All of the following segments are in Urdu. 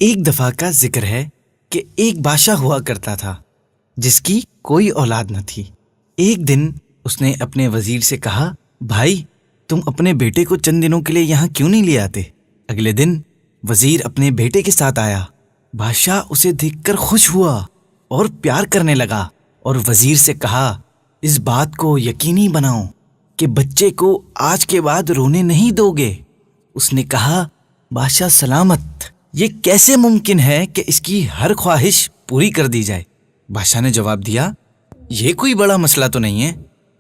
ایک دفعہ کا ذکر ہے کہ ایک بادشاہ ہوا کرتا تھا جس کی کوئی اولاد نہ تھی۔ ایک دن اس نے اپنے وزیر سے کہا، بھائی تم اپنے بیٹے کو چند دنوں کے لیے یہاں کیوں نہیں لے آتے؟ اگلے دن وزیر اپنے بیٹے کے ساتھ آیا۔ بادشاہ اسے دیکھ کر خوش ہوا اور پیار کرنے لگا، اور وزیر سے کہا، اس بات کو یقینی بناؤ کہ بچے کو آج کے بعد رونے نہیں دو گے۔ اس نے کہا، بادشاہ سلامت، یہ کیسے ممکن ہے کہ اس کی ہر خواہش پوری کر دی جائے؟ بادشاہ نے جواب دیا، یہ کوئی بڑا مسئلہ تو نہیں ہے،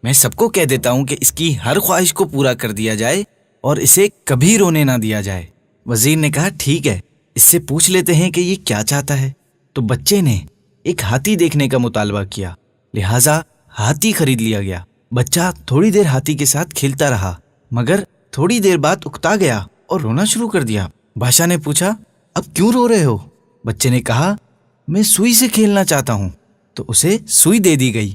میں سب کو کہہ دیتا ہوں کہ اس کی ہر خواہش کو پورا کر دیا جائے اور اسے کبھی رونے نہ دیا جائے۔ وزیر نے کہا، ٹھیک ہے، اس سے پوچھ لیتے ہیں کہ یہ کیا چاہتا ہے۔ تو بچے نے ایک ہاتھی دیکھنے کا مطالبہ کیا، لہٰذا ہاتھی خرید لیا گیا۔ بچہ تھوڑی دیر ہاتھی کے ساتھ کھیلتا رہا، مگر تھوڑی دیر بعد اکتا گیا اور رونا شروع کر دیا۔ بادشاہ نے پوچھا، اب کیوں رو رہے ہو؟ بچے نے کہا، میں سوئی سے کھیلنا چاہتا ہوں۔ تو اسے سوئی دے دی گئی۔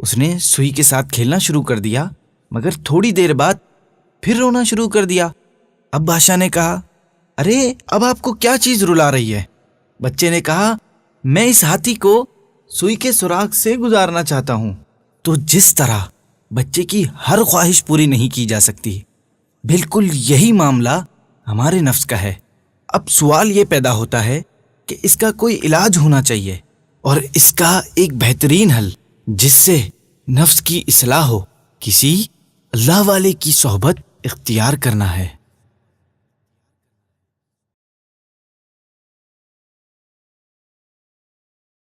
اس نے سوئی کے ساتھ کھیلنا شروع کر دیا، مگر تھوڑی دیر بعد پھر رونا شروع کر دیا۔ اب بادشاہ نے کہا، ارے اب آپ کو کیا چیز رلا رہی ہے؟ بچے نے کہا، میں اس ہاتھی کو سوئی کے سوراخ سے گزارنا چاہتا ہوں۔ تو جس طرح بچے کی ہر خواہش پوری نہیں کی جا سکتی، بالکل یہی معاملہ ہمارے نفس کا ہے۔ اب سوال یہ پیدا ہوتا ہے کہ اس کا کوئی علاج ہونا چاہیے، اور اس کا ایک بہترین حل جس سے نفس کی اصلاح ہو، کسی اللہ والے کی صحبت اختیار کرنا ہے۔